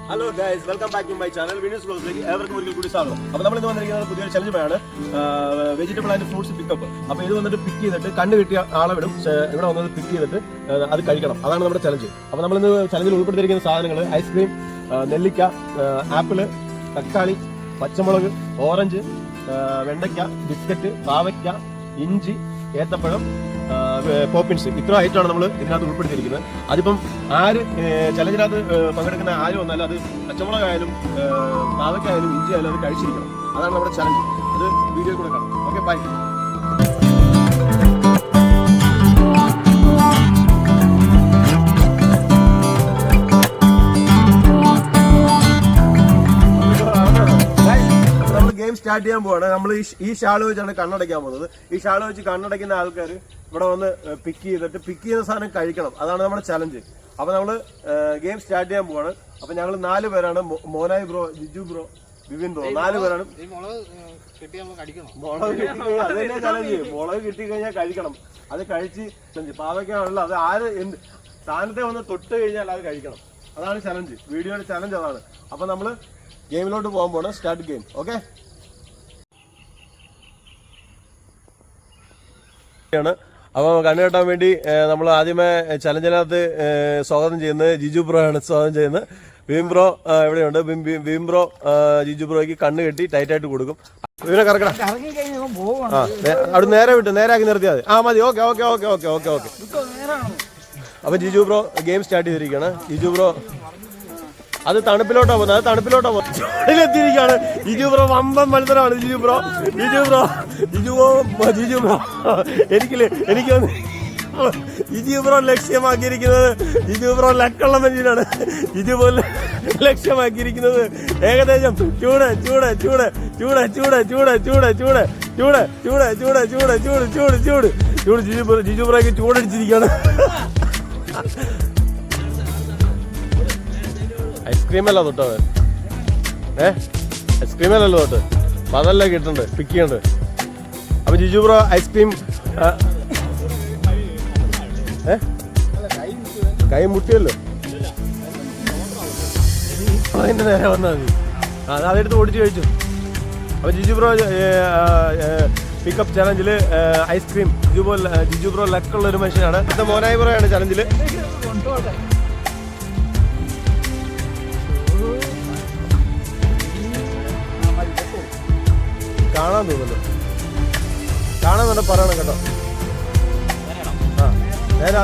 Hello guys, welcome back to my channel വിനീസ് വ്ലോഗ്സിലേക്ക് ഏവർക്കും ഒരിക്കൽ കൂടി സ്വാഗതം. അപ്പോൾ നമ്മൾ ഇന്ന് വന്നിരിക്കുന്നത് പുതിയൊരു ചലഞ്ചുമാണ് വെജിറ്റബിൾ ആൻഡ് ഫ്രൂട്ട്സ് പിക്കപ്പ്. അപ്പോൾ ഇത് വന്നിട്ട് പിക്ക് ചെയ്തിട്ട് കണ്ണ് കിട്ടിയ ആളെ വിടും, ഇവിടെ വന്നത് പിക്ക് ചെയ്തിട്ട് അത് കഴിക്കണം. അതാണ് നമ്മുടെ ചലഞ്ച്. അപ്പോൾ നമ്മളിന്ന് ചലഞ്ചിൽ ഉൾപ്പെടുത്തിയിരിക്കുന്ന സാധനങ്ങൾ ഐസ്ക്രീം, നെല്ലിക്ക, ആപ്പിള്, തക്കാളി, പച്ചമുളക്, ഓറഞ്ച്, വെണ്ടയ്ക്ക, ബിസ്ക്കറ്റ്, പാവയ്ക്ക, ഇഞ്ചി, ഏത്തപ്പഴം, പോപ്പിൻസ്. ഇത്ര ഐറ്റമാണ് നമ്മൾ ഇതിനകത്ത് ഉൾപ്പെടുത്തിയിരിക്കുന്നത്. അതിപ്പം ആര് ചലഞ്ചിനകത്ത് പങ്കെടുക്കുന്ന ആരും വന്നാലും അത് പച്ചമുളകായാലും പാവയ്ക്കായാലും ഇഞ്ചി ആയാലും അത് കഴിച്ചിരിക്കണം. അതാണ് നമ്മുടെ ചലഞ്ച്. അത് വീഡിയോ കൂടെ കാണാം. Okay, by. ഗെയിം സ്റ്റാർട്ട് ചെയ്യാൻ പോവാണ്. നമ്മൾ ഈ ഷാള് വെച്ചാണ് കണ്ണടയ്ക്കാൻ പോകുന്നത്. ഈ ഷാള് വെച്ച് കണ്ണടയ്ക്കുന്ന ആൾക്കാർ ഇവിടെ വന്ന് പിക്ക് ചെയ്തിട്ട് പിക്ക് ചെയ്യുന്ന സാധനം കഴിക്കണം. അതാണ് നമ്മുടെ ചലഞ്ച്. അപ്പൊ നമ്മള് ഗെയിം സ്റ്റാർട്ട് ചെയ്യാൻ പോവാണ്. അപ്പൊ ഞങ്ങൾ 4 പേരാണ്. മോനായി bro, Jiju bro, Vipin bro, 4 പേരാണ്. അതന്നെ ചലഞ്ച്. മുളക് കിട്ടിക്കഴിഞ്ഞാൽ കഴിക്കണം. അത് കഴിച്ച് പാവയ്ക്കാണല്ലോ. അത് ആര് എന്ത് സ്ഥാനത്തെ വന്ന് തൊട്ട് കഴിഞ്ഞാൽ അത് കഴിക്കണം. അതാണ് ചലഞ്ച്. വീഡിയോയുടെ ചലഞ്ച് അതാണ്. അപ്പൊ നമ്മള് ഗെയിമിലോട്ട് പോകാൻ പോവാണ്. Start game. ഓക്കെ. അപ്പോൾ കണ്ടുകെട്ടാൻ വേണ്ടി നമ്മൾ ആദ്യമേ ചലഞ്ചിനകത്ത് സ്വാഗതം ചെയ്യുന്നത് ജിജു ബ്രോ ആണ്. സ്വാഗതം ചെയ്യുന്നത് വിം ബ്രോ എവിടെയുണ്ട്. വിം ബ്രോ ജിജു ബ്രോയ്ക്ക് കണ്ണ് കെട്ടി ടൈറ്റായിട്ട് കൊടുക്കും. ഇവനെ കറക്കണം. അവിടെ നേരെ വിട്ട് നേരാക്കി നിർത്തിയാൽ മതി. മതി. Okay okay okay okay okay okay. അപ്പൊ ജിജു ബ്രോ ഗെയിം സ്റ്റാർട്ട് ചെയ്തിരിക്കുകയാണ്. ജിജു ബ്രോ അത് തണുപ്പിലോട്ടാ പോകുന്നത്. അത് തണുപ്പിലോട്ടാ പോകുന്നത്. ചൂടിലെത്തിയിരിക്കുകയാണ്. ജിജു ബ്രോ വമ്പൻ മത്സരമാണ്. ജിജു ബ്രോ എനിക്ക് ജിജു ബ്രോ ലക്ഷ്യമാക്കിയിരിക്കുന്നത്, ജിജു ബ്രോ ലക്കുള്ള മനുഷ്യനാണ്. ജിജു ബ്രോ ലക്ഷ്യമാക്കിയിരിക്കുന്നത് ഏകദേശം ചൂട് ചൂട് ചൂട് ചൂട് ചൂട് ചൂട് ചൂട് ചൂട് ചൂട് ചൂട് ചൂട് ചൂട് ചൂട് ചൂട് ചൂട് ചൂട് ജിജു ബ്രോയ്ക്ക് ചൂടടിച്ചിരിക്കുകയാണ്. ഐസ്ക്രീമല്ല തൊട്ടോ ഐസ്ക്രീമല്ലല്ലോ തൊട്ട്. അപ്പൊ അതല്ലേ കിട്ടണ്ട്, പിക്ക് ചെയ്യണ്ട്. അപ്പൊ ജിജു ബ്രോ ഐസ്ക്രീം കൈ മുട്ടിയല്ലോ. അതിന്റെ നേരെ വന്നാൽ മതി. അതെടുത്ത് ഓടിച്ച് കഴിച്ചു. അപ്പൊ ജിജു ബ്രോ പിക്കപ്പ് ചലഞ്ചില് ഐസ്ക്രീം ജിജു ബ്രോ ലക്കുള്ള ഒരു മനുഷ്യനാണ്. ഇന്നത്തെ മോനായി ബ്രോയാണ് ചലഞ്ചില്. കാണാൻ തോന്നുന്നുണ്ട് പറയണം കേട്ടോ.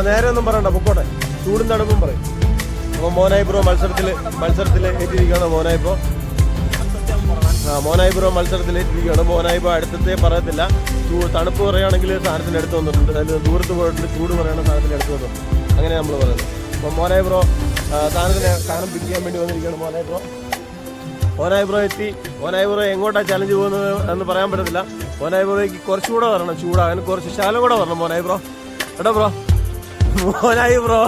നേരെ ഒന്നും പറയണ്ട, പൊക്കോട്ടെ. ചൂടും തണുപ്പും പറയും. അപ്പൊ മോനായി ബ്രോ മത്സരത്തിൽ ഏറ്റിരിക്കുകയാണ്. മോനായി ബ്രോ മത്സരത്തിൽ ഏറ്റിരിക്കുകയാണ്. മോനായി ബ്രോ അടുത്തത്തെ പറയത്തില്ല. തണുപ്പ് പറയുകയാണെങ്കിൽ സാധനത്തിന് എടുത്ത് വന്നിട്ടുണ്ട്. അതിൽ ദൂരത്ത് പോയിട്ടുണ്ട്. ചൂട് പറയുന്ന സാധനത്തിന് എടുത്ത് വന്നിട്ടുണ്ട്. അങ്ങനെ നമ്മൾ പറയുന്നത്. അപ്പൊ മോനായി ബ്രോ സാധനം പിക്ക് ചെയ്യാൻ വേണ്ടി വന്നിരിക്കുകയാണ്. മോനായി ബ്രോ എത്തി. മോനായി ബ്രോ എങ്ങോട്ടാണ് ചലഞ്ച് പോകുന്നത് എന്ന് പറയാൻ പറ്റത്തില്ല. മോനായി ബ്രോയ്ക്ക് കുറച്ചുകൂടെ വരണം. ചൂടാകാൻ കുറച്ച് ശാലം കൂടെ വരണം മോനായി ബ്രോ. കേട്ടോ ബ്രോ? മോനായി ബ്രോ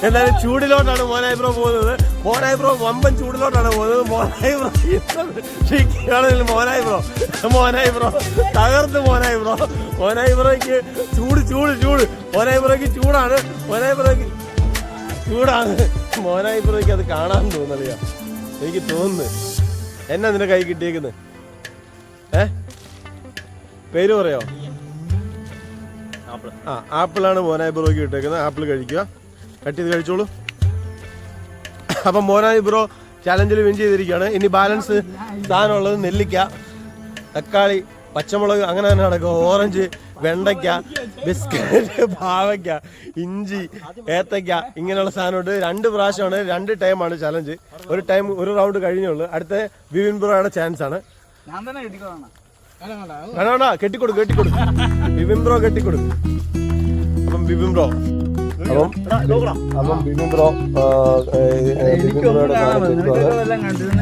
എന്തായാലും ചൂടിലോട്ടാണ് മോനായി ബ്രോ പോകുന്നത്. മോനായി ബ്രോ വമ്പൻ ചൂടിലോട്ടാണ് പോകുന്നത്. മോനായി ബ്രോ തകർത്ത്. മോനായി ബ്രോയ്ക്ക് ചൂട്. മോനായി ബ്രോയ്ക്ക് ചൂടാണ്. മോനായി ബ്രോയ്ക്ക് അത് കാണാൻ തോന്നണില്ല. എനിക്ക് തോന്നുന്നു. എന്നാ നിന്റെ കൈ കിട്ടിയേക്കുന്നത്? പേര് പറയോ? ആപ്പിളാണ് മോനായി ബ്രോയ്ക്ക് കിട്ടിയേക്കുന്നത്. ആപ്പിൾ കഴിക്കുക. കട്ട് ചെയ്ത് കഴിച്ചോളൂ. അപ്പം മോനായി ബ്രോ ചലഞ്ചിൽ വിൻ ചെയ്തിരിക്കുകയാണ്. ഇനി ബാലൻസ് സാധനമുള്ളത് നെല്ലിക്ക, തക്കാളി, പച്ചമുളക്, അങ്ങനെ തന്നെ നടക്കും. ഓറഞ്ച്, വെണ്ടയ്ക്ക, ബിസ്ക്കറ്റ്, പാവയ്ക്ക, ഇഞ്ചി, ഏത്തയ്ക്ക, ഇങ്ങനെയുള്ള സാധനമുണ്ട്. 2 പ്രാവശ്യമാണ്, 2 ടൈമാണ് ചലഞ്ച്. ഒരു റൗണ്ട് കഴിഞ്ഞുള്ളൂ. അടുത്ത വിപിൻ ബ്രോയുടെ ചാൻസ് ആണ്. വേണ്ട, കെട്ടിക്കൊടുക്കും. വിപിൻ ബ്രോ കെട്ടിക്കൊടുക്കും. അപ്പം വിപിൻ ബ്രോ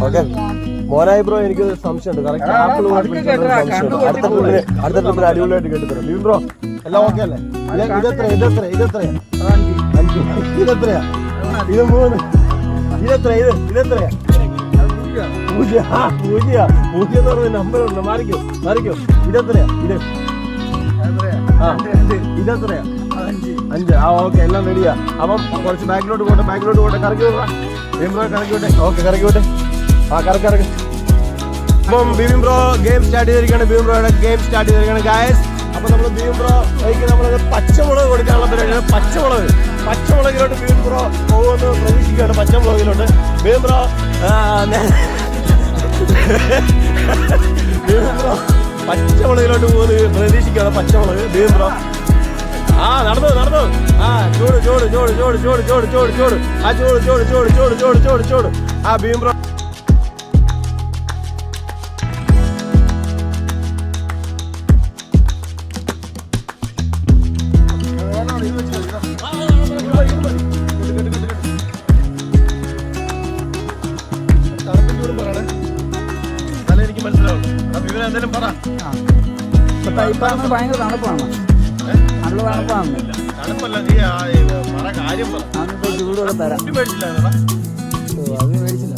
ഓക്കെ. മോനായി ബ്രോ എനിക്ക് സംശയമുണ്ട്. കറക്റ്റ് ആപ്പിൾ അടുത്ത ട്രിപ്പിൽ അടിപൊളിയായിട്ട് കേട്ടിത്തരാം. വിപിൻ ബ്രോ എല്ലാം ഓക്കെ അല്ലേ? ഇതെത്രയാ? ഇത് 3. ഇതെത്രയാ? ഇത് 0 എന്ന് പറഞ്ഞ നമ്പറുണ്ട്. മാറിക്കോ. ഇതെത്രയാ? ഇതെത്രയാ? 5. ആ ഓക്കെ, എല്ലാം റെഡിയാ. അപ്പം കുറച്ച് ബാക്കിലോട്ട് പോട്ടെ, കറക്കി വിടാ. ബീം ബ്രോ കറക്കി വിട്ടെ. ഓക്കെ, കറക്കി വിട്ടെ. ആ കറക്കി. അപ്പം ബീം ബ്രോ ഗെയിം സ്റ്റാർട്ട് ചെയ്തിരിക്കുകയാണ്. ബീം ബ്രോയുടെ ഗെയിം സ്റ്റാർട്ട് ചെയ്തിരിക്കുകയാണ് ഗായ്സ്. അപ്പൊ നമ്മൾ ബീം ബ്രോ നമ്മളത് പച്ചമുളക് കൊടുക്കാനുള്ള പരിപാടിയാണ്. പച്ചമുളകിലോട്ട് ബീം ബ്രോ പോകുമെന്ന് പ്രതീക്ഷിക്കുകയാണ്. പച്ചമുളകിലോട്ട് ബീം ബ്രോ പച്ചമുളകിലോട്ട് പോകുന്നത് പ്രതീക്ഷിക്കുകയാണ്. പച്ചമുളക് ബീം ബ്രോ നടന്നു. ആ ചൂട്. ആ ബീം ബ്രോ എനിക്ക് മനസ്സിലാവും. വിവരം എന്തെങ്കിലും പറ. ഭയങ്കര തണുപ്പാണ്. നല്ല തണുപ്പാണ്. തണുപ്പല്ല, നീ പറ, കാര്യം പറ. ചൂടോടെ തരാം. മേടിച്ചില്ല അത് മേടിച്ചില്ല.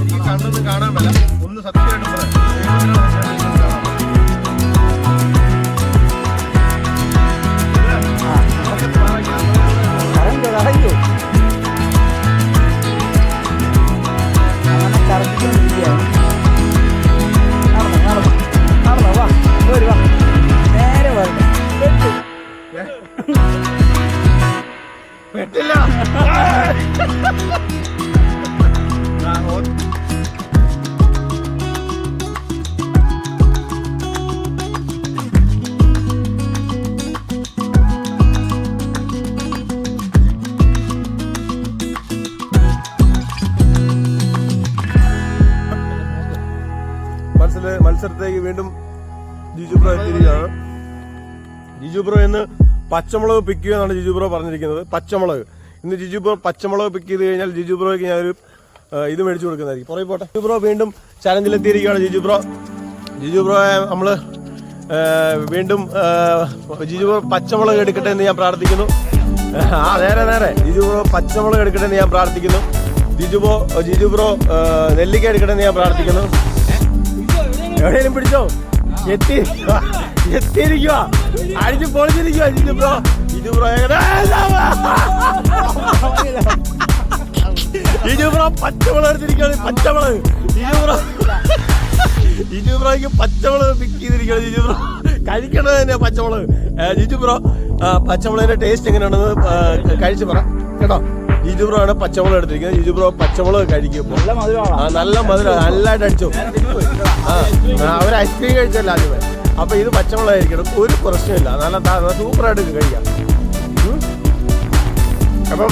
എനിക്ക് കണ്ടൊന്നും കാണാൻ പറ്റില്ല. ഒന്ന് സത്യമായിട്ട് പറയാം. പെട്ടില്ല. മത്സരത്തേക്ക് വീണ്ടും ജിജു ബ്രോ എത്തിയിരിക്കുകയാണ്. ജിജു ബ്രോ ഇന്ന് പച്ചമുളക് പിക്ക് ചെയ്യുമെന്നാണ് ജിജു ബ്രോ പറഞ്ഞിരിക്കുന്നത്. പച്ചമുളക് ഇന്ന് ജിജു ബ്രോ പച്ചമുളക് പിക്ക് ചെയ്ത് കഴിഞ്ഞാൽ ജിജു ബ്രോയ്ക്ക് ഞാനൊരു ഇത് മേടിച്ചു കൊടുക്കുന്നതായിരിക്കും. പുറകെ പോട്ടെ. ജിജു ബ്രോ വീണ്ടും ചാലഞ്ചിലെത്തിയിരിക്കുകയാണ്. ജിജു ബ്രോയെ നമ്മൾ വീണ്ടും ജിജു ബ്രോ പച്ചമുളക് എടുക്കട്ടെ എന്ന് ഞാൻ പ്രാർത്ഥിക്കുന്നു. നേരെ ജിജു ബ്രോ പച്ചമുളക് എടുക്കട്ടെ എന്ന് ഞാൻ പ്രാർത്ഥിക്കുന്നു. ജിജു ബ്രോ നെല്ലിക്ക എടുക്കട്ടെ എന്ന് ഞാൻ പ്രാർത്ഥിക്കുന്നു. എവിടെയെങ്കിലും പിടിച്ചോ. എത്തിയിരിക്കുക, അടിച്ച് പൊളിച്ചിരിക്കുക ജിജു ബ്രോ. ജിജു ബ്രോ പച്ചമുളക് എടുത്തിരിക്കുകയാണ്. ജിജു ബ്രോയ്ക്ക് പച്ചമുളക് പിക്ക് ചെയ്തിരിക്കുകയാണ്. ജിജു ബ്രോ കഴിക്കണത് തന്നെ പച്ചമുളക്. ജിജു ബ്രോ പച്ചമുളകിന്റെ ടേസ്റ്റ് എങ്ങനെയാണെന്ന് കഴിച്ച് പറ കേട്ടോ. ജിജു ബ്രോ ആണ് പച്ചമുളക് എടുത്തിരിക്കുന്നത്. ജിജു ബ്രോ പച്ചമുളക് കഴിക്കുമ്പോൾ നല്ല മധുരം, നല്ലതായിട്ട് അടിച്ചു. അവർ ഐസ്ക്രീം കഴിച്ചല്ല ആദ്യമേ. അപ്പൊ ഇത് പച്ചമുളക് കഴിക്കണം, ഒരു പ്രശ്നമില്ല. നല്ല സൂപ്പറായിട്ട് കഴിക്കാം. അപ്പം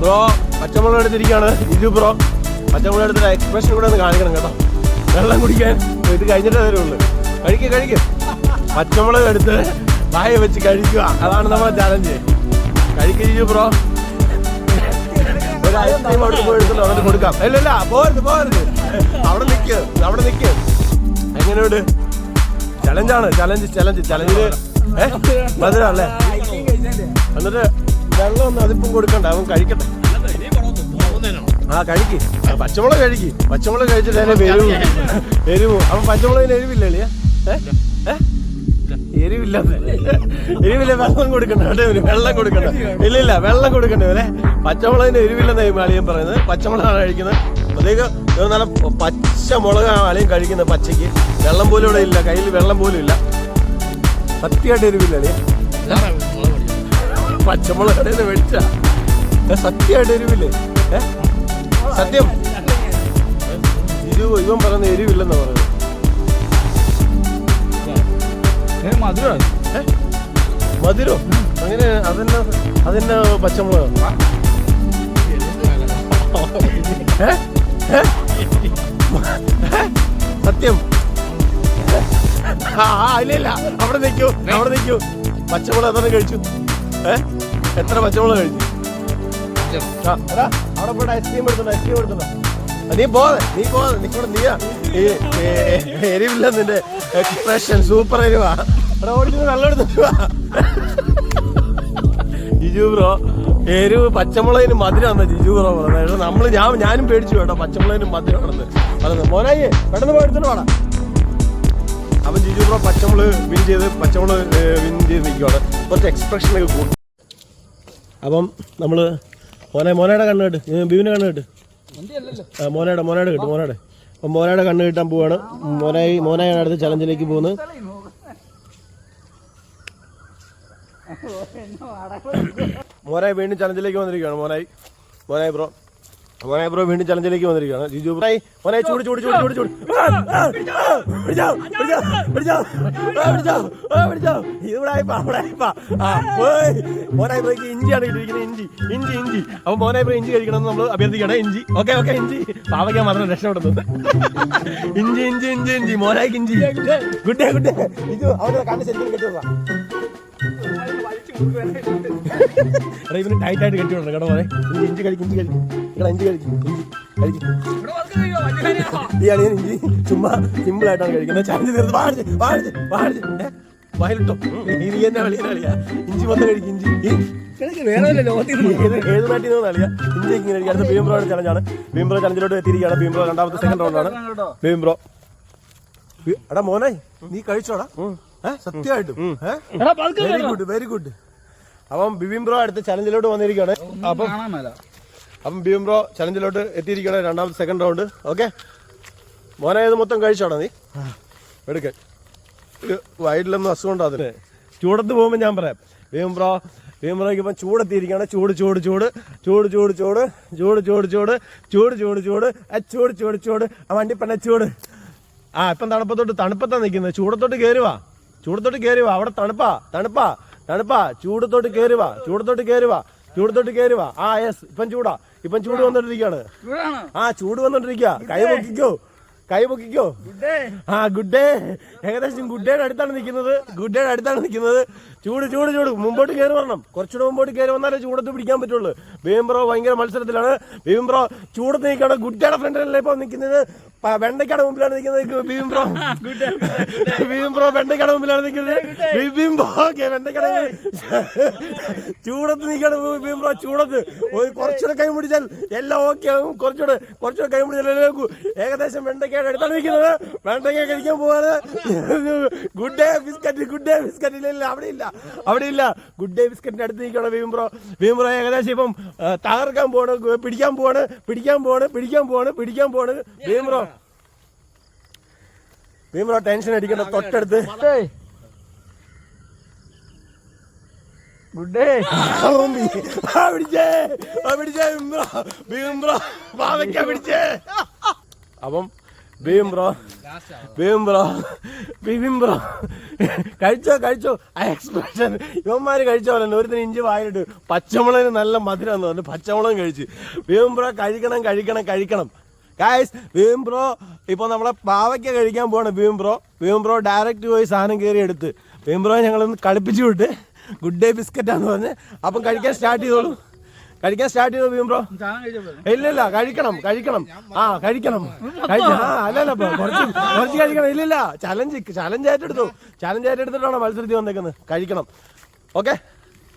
ബ്രോ പച്ചമുളക് എടുത്തിരിക്കുകയാണ്. ജിജു ബ്രോ പച്ചമുളക് എടുത്തിട്ട് എക്സ്പ്രഷൻ കൂടെ ഒന്ന് കാണിക്കണം കേട്ടോ. വെള്ളം കുടിക്കാൻ ഇത് കഴിഞ്ഞിട്ടേ തരുള്ളൂ. കഴിക്കും. പച്ചമുളക് എടുത്ത് വായ വെച്ച് കഴിക്കുക, അതാണ് നമ്മുടെ ചാലഞ്ച്. കഴിക്കുക ജിജു ബ്രോ. ഒരു ഐസ്ക്രീം അവിടെ പോയി എടുത്തല്ലോ, അവന് കൊടുക്കാം. ഇല്ല പോരുത്. അവിടെ നിൽക്ക്. എങ്ങനെയുണ്ട്? ചലഞ്ചില് മധുരം അല്ലേ? എന്നിട്ട് വെള്ളം ഒന്ന് അതിപ്പം കൊടുക്കണ്ട, അവൻ കഴിക്കട്ടെ. കഴിക്ക്. പച്ചമുളക് കഴിച്ചിട്ട് അതിനെ എരിവ്. അവൻ പച്ചമുളകിന് എരിവില്ല അല്ലേ? എരിവില്ല. വെള്ളം കൊടുക്കണ്ട. ഇല്ല വെള്ളം കൊടുക്കണ്ടേ അവനെ. പച്ചമുളകിന് എരിവില്ലെന്നായി അളിയൻ പറയുന്നത്. പച്ചമുളകാണ് കഴിക്കുന്നത്. അപ്പോഴത്തേക്ക് നല്ല പച്ചമുളകാണ് അളിയൻ കഴിക്കുന്നത്. പച്ചയ്ക്ക് വെള്ളം പോലും ഇവിടെ ഇല്ല, കയ്യിൽ വെള്ളം പോലും ഇല്ല. സത്യമായിട്ട് എരിവില്ല അളിയ. പച്ചമുളക് കടയിൽ നിന്ന് മേടിച്ച സത്യമായിട്ട് എരിവില്ലേ? സത്യം. ഇവൻ പറയുന്ന എരിവില്ലെന്നാ പറയുന്നത്. മധുരോ? അങ്ങനെ അതെന്നെ പച്ചമുളക്. സത്യം. ഇല്ല, അവിടെ നിൽക്കൂ. പച്ചമുളക് എത്ര കഴിച്ചു? എത്ര പച്ചമുളക് കഴിച്ചു? അവിടെ പോയിട്ട് ഐസ്ക്രീം എടുത്തുണ്ടോ? നീ പോതെ നീയാ എരിവില്ല. നിന്റെ എക്സ്പ്രഷൻ സൂപ്പർ എരിവാ. അവിടെ ഓടിച്ച് വെള്ളം എടുത്തിട്ട് ജിജു ബ്രോ എരിവ് പച്ചമുളകിന് മധുരമാണെന്ന് ജിജു ബ്രോ പറഞ്ഞത്. ഞാനും പേടിച്ചു കേട്ടോ, പച്ചമുളകിന് മധുരമാണെന്ന് പറയുന്നത്. മോനായി പെട്ടെന്ന് പോയി എടുത്തിട്ട് വേണം. ജിജു ബ്രോ പച്ചമുളക് വിൻ ചെയ്ത് നിൽക്കുകയാണ്. കുറച്ച് എക്സ്പ്രഷനൊക്കെ കൂട്ടും. അപ്പം നമ്മൾ മോനയുടെ കണ്ണ് കേട്ട് ബീവിൻ്റെ കണ്ണ് കേട്ട് മോനയുടെ കിട്ടും മോനയുടെ. അപ്പം മോനയുടെ കണ്ണ് കിട്ടാൻ പോവാണ്. മോനായാണ് അടുത്ത ചലഞ്ചിലേക്ക് പോകുന്നത്. മോനായി വീണ്ടും ചലഞ്ചിലേക്ക് വന്നിരിക്കുകയാണ്. മോനായി ബ്രോ വീണ്ടും ചലഞ്ചിലേക്ക് വന്നിരിക്കുകയാണ്. ജിജു ബ്രോ മോനായി ചൂട് മോനായി ബ്രോയ്ക്ക് ഇഞ്ചിയാണ് കിട്ടിയിരിക്കുന്നത്. ഇഞ്ചി അപ്പൊ മോനായി ബ്രോ ഇഞ്ചി കഴിക്കണമെന്ന് നമ്മൾ അഭ്യർത്ഥിക്കണം. ഇഞ്ചി ഓക്കെ ഇഞ്ചി പാവയ്ക്കാൻ മാത്രം രക്ഷപ്പെടുന്നത്. ഇഞ്ചി മോനായിക്ക് ഇഞ്ചി. ഗുഡ് ഇത് അവരുടെ കണ്ണ് ശരിക്കും കെട്ടിവിടാം. ഇവന് ടൈറ്റായിട്ട് കെട്ടി വിടണം കേട്ടോ. മോനെ ഇഞ്ചി കഴിക്കും ഈ അളിയൻ ഇഞ്ചി ചുമ്മാ സിമ്പിൾ ആയിട്ടാണ് കഴിക്കുന്നത്. ചലഞ്ച് തീർത്ത് വായിലിട്ടോ. നീ എന്നെ അളിയാ ഇഞ്ചി മൊത്തം കഴിക്കും. ഇഞ്ചി ഏത് നാട്ടിൽ നിന്ന് അളിയാ ഇഞ്ചി ഇങ്ങനെ കഴിക്കും. അടുത്ത ബീം ബ്രോയുടെ ചലഞ്ചാണ്. ബീം ബ്രോ ചലഞ്ചിലോട്ട് എത്തിയിരിക്കുകയാണ്. ബീം ബ്രോ രണ്ടാമത്തെ സെക്കൻഡ് റൗണ്ടാണ്. ബീം ബ്രോ എടാ മോനെ നീ കഴിച്ചോടാ സത്യമായിട്ടും. Very good. അപ്പം ബിബിൻ ബ്രോ അടുത്ത ചലഞ്ചിലോട്ട് വന്നിരിക്കുകയാണ്. അപ്പം ബിബിൻ ബ്രോ ചലഞ്ചിലോട്ട് എത്തിയിരിക്കുകയാണ്. രണ്ടാമത്തെ സെക്കൻഡ് റൗണ്ട്. ഓക്കെ മോനെ ഇത് മൊത്തം കഴിച്ചോടാ നീ എടുക്കാൻ. വയറ്റിലൊന്നും അസുഖം ഉണ്ടോ അതിന്? ചൂടത്ത് പോകുമ്പോൾ ഞാൻ പറയാം. ബിബിൻ ബ്രോയ്ക്ക് ഇപ്പം ചൂടെത്തിയിരിക്കുകയാണ്. ചൂട് ആ വണ്ടി പെണ്ണ ചൂട്. ഇപ്പം തണുപ്പത്താ നിൽക്കുന്നത്. ചൂടത്തോട്ട് കയറുവാ. അവിടെ തണുപ്പാ. ചൂടത്തോട്ട് കയറുവാ. യെസ് ഇപ്പം ചൂട് വന്നോണ്ടിരിക്കുകയാണ്. ചൂട് വന്നോണ്ടിരിക്കുക. കൈ പൊക്കിക്കോ. Good day. ഏകദേശം ഗുഡ് ഡേയുടെ അടുത്താണ് നിൽക്കുന്നത്. ചൂട് മുമ്പോട്ട് കയറി വരണം. കുറച്ചുകൂടെ മുമ്പോട്ട് കയറി വന്നാലേ ചൂടത്ത് പിടിക്കാൻ പറ്റുള്ളൂ. ബീം ബ്രോ ഭയങ്കര മത്സരത്തിലാണ്. ബീം ബ്രോ ചൂടത്ത് നിൽക്കുകയാണ്. ഗുഡ് ഡേയുടെ ഫ്രണ്ടിലല്ലേ ഇപ്പൊ നിൽക്കുന്നത്. വെണ്ടയ്ക്കയുടെ മുമ്പിലാണ് നിൽക്കുന്നത്. ബീം ബ്രോ വെണ്ടയ്ക്കയുടെ മുമ്പിലാണ് നിൽക്കുന്നത്. വെണ്ടയ്ക്കട ചൂടത്ത് നിൽക്കണം. ബീം ബ്രോ ചൂടത്ത് കുറച്ചുകൂടെ കൈ പിടിച്ചാൽ എല്ലാം ഓക്കെ ആകും. കുറച്ചുകൂടെ കൈ പിടിച്ചാൽ ഏകദേശം വെണ്ടയ്ക്കയുടെ അടുത്താണ് നിൽക്കുന്നത്. വെണ്ടയ്ക്ക കഴിക്കാൻ പോവാണ്. ഗുഡ് ഡേ ബിസ്ക്കറ്റ് ഇല്ല അവിടെ ഇല്ല. ഗുഡ് ഡേ ബിസ്ക്കറ്റിന്റെ അടുത്ത് നിൽക്കണം ബീം ബ്രോ ഏകദേശം ഇപ്പം തകർക്കാൻ പോവാണ്. പിടിക്കാൻ പോവാണ്. ബീം ബ്രോ ടെൻഷൻ അടിക്കണ്ട. തൊട്ടടുത്ത് ഗുഡ് ഡേ പിടിച്ചേ. അപ്പം ബീം ബ്രോ കഴിച്ചോ. ആ എക്സ്പ്രഷൻ ഇവന്മാര് കഴിച്ചോളൂ. ഒരുത്തിന് ഇഞ്ചി വായിട്ട് പച്ചമുളകിന് നല്ല മധുരമെന്ന് പറഞ്ഞു. പച്ചമുളകും കഴിച്ച്. ബീം ബ്രോ കഴിക്കണം. ഗായ്സ് ബീം ബ്രോ ഇപ്പൊ നമ്മളെ പാവയ്ക്ക കഴിക്കാൻ പോവാണ്. ബീം ബ്രോ ഡയറക്റ്റ് പോയി സാധനം കയറി എടുത്ത് ബീം ബ്രോ ഞങ്ങളൊന്ന് കളിപ്പിച്ചു വിട്ട് ഗുഡ് ഡേ ബിസ്ക്കറ്റാന്ന് പറഞ്ഞ് അപ്പം കഴിക്കാൻ സ്റ്റാർട്ട് ചെയ്തോളൂ. ബീം ബ്രോ ഇല്ല കഴിക്കണം. അല്ലല്ല കുറച്ച് കഴിക്കണം. ഇല്ല ചലഞ്ച് ഏറ്റെടുത്തിട്ടാണോ മത്സരത്തിൽ വന്നേക്കുന്നത്. കഴിക്കണം. ഓക്കെ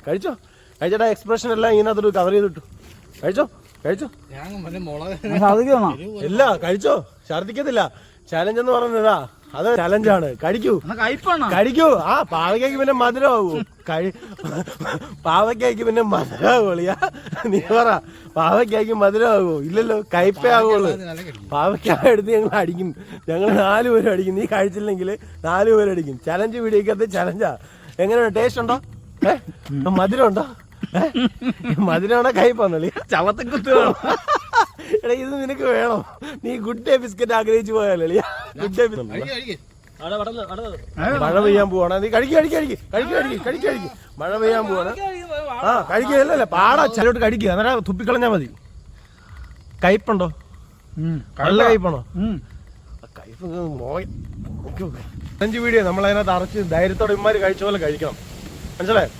കഴിച്ചോട്ടാ. എക്സ്പ്രഷൻ എല്ലാം ഇതിനകത്തോട്ട് കവർ ചെയ്തിട്ടു. കഴിച്ചോ ഇല്ല കഴിച്ചോ. ഛർദിക്കത്തില്ല. ചലഞ്ച് എന്ന് പറഞ്ഞതാ. അത് ചലഞ്ചാണ്. കഴിക്കൂ. പാവയ്ക്ക് പിന്നെ മധുരമാവൂ. അളിയാ നീ പറ. പാവയ്ക്ക് മധുരമാവോ? ഇല്ലല്ലോ. കയ്പേ ആവുള്ളൂ. പാവയ്ക്ക എടുത്ത് ഞങ്ങൾ അടിക്കും. ഞങ്ങൾ 4 പേരും അടിക്കും. നീ കഴിച്ചില്ലെങ്കിൽ 4 പേരും അടിക്കും. ചലഞ്ച് വീഡിയോക്കകത്ത് ചലഞ്ചാ. എങ്ങനെയാണ്? ടേസ്റ്റ് ഉണ്ടോ? മധുരം ഉണ്ടോ? മധുരമാണോ കയ്പാന്നല്ലേ? ചവത്തക്കുത്ത് വേണം. എടാ ഇത് നിനക്ക് വേണം. നീ ഗുഡ് ഡേ ബിസ്ക്കറ്റ് ആഗ്രഹിച്ചു പോയാലേ. ഗുഡ് ഡേ മഴ പെയ്യാൻ പോവാണ്. നീ കഴിക്കും. മഴ പെയ്യാൻ പോവാണ്. കഴിക്കല്ലേ പാടാ. ചിലോട്ട് കഴിക്കുക. അന്നേരം തുപ്പിക്കളഞ്ഞാ മതി. കയ്പുണ്ടോ? നല്ല കയ്പാണോ? കയ്പ് അഞ്ച് വീഡിയോ നമ്മളതിനകത്ത് അറച്ച് ധൈര്യത്തോടെ ഇമാര് കഴിച്ച പോലെ കഴിക്കണം. മനസ്സിലായോ?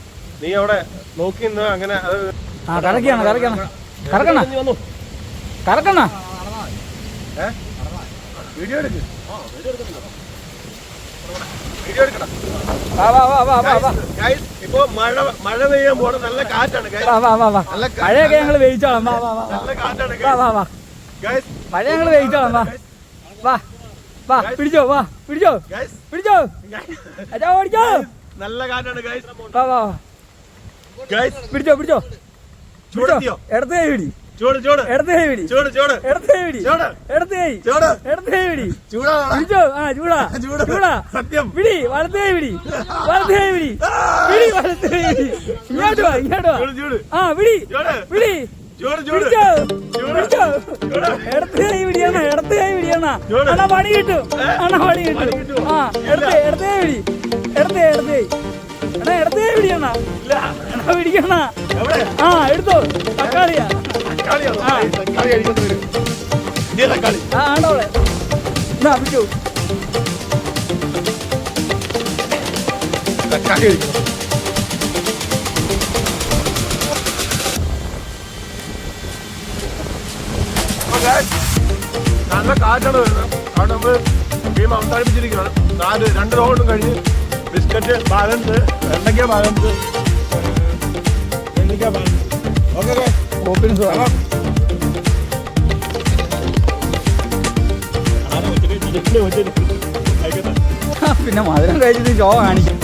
നീ അവിടെ നോക്കി നിന്ന് അങ്ങനെ വീഡിയോ എടുക്ക്. ഇപ്പൊ മഴ പെയ്യാൻ പോണ നല്ല കാറ്റാണ്. മഴയൊക്കെ ഞങ്ങള് വേവിച്ചോളാം. നല്ല കാറ്റാണ്. മഴ ഞങ്ങള് വേവിച്ചോളാം. വാ വാ പിടിച്ചോ വാ പിടിച്ചോ Guys, പിടിച്ചോ അച്ഛാ ഓടിച്ചോ നല്ല കാറ്റാണ് ഗൈസ്. വാ വാ ഗൈസ് പിടിച്ചോ പിടിച്ചോ ചൂടെത്തിയോ? ഇടത്ത് കൈ പിടി ചൂട് ചൂട് ഇടത്ത് കൈ പിടി ചൂട് ചൂട് ഇടത്ത് കൈ പിടി ചൂട് ഇടത്ത് കൈ ചൂട് ഇടത്ത് കൈ പിടി ചൂടാണ് പിടിച്ചോ ആ ചൂടാ ചൂട് ചൂടാ സത്യം. പിടി വലത്ത് കൈ പിടി വലത്ത് കൈ പിടി പിടി വലത്ത് കൈ പിടി ഇങ്ങോട്ട് വാ ഇങ്ങോട്ട് വാ ചൂട് ചൂട് ആ പിടി ചൂട് പിടി ചൂട് ചൂട് പിടിച്ചോ പിടിച്ചോ ഇടത്ത് കൈ പിടിയണ ഇടത്ത് കൈ പിടിയണ ചൂട്. അണ്ണാ പണി കിട്ടും അണ്ണാ പണി കിട്ടും ആ ഇടത്ത് കൈ പിടി ഇടത്ത് കൈ എടാ ഇടത്ത് കൈ പിടിയണ ഇല്ല. എടാ പിടിക്കണ എവിടെ? ആ എടുത്തോ തക്കാളിയാ തക്കാളിയാണോ? തക്കാളി കഴിക്കേണ്ടി വരും. ഇതേ തക്കാളി. ആ ആണ്ടോളെ എന്നാ പിടിച്ചോ തക്കാളി കഴിക്കണം. അപ്പൊ guys, നല്ല കാറ്റാണ് വരുന്നത്. അവിടെ നമ്മള് ഗെയിം അവസാനിപ്പിച്ചിരിക്കുകയാണ്. 2 റൗണ്ടും കഴിഞ്ഞ് ബിസ്ക്കറ്റ് ബാലൻസ്, വെണ്ടയ്ക്ക ബാലൻസ്, നെല്ലിക്ക ബാലൻസ്. ഓക്കെ ഓപ്പണിങ് പിന്നെ മധുരം കഴിച്ചിട്ട് ഷോ കാണിക്കും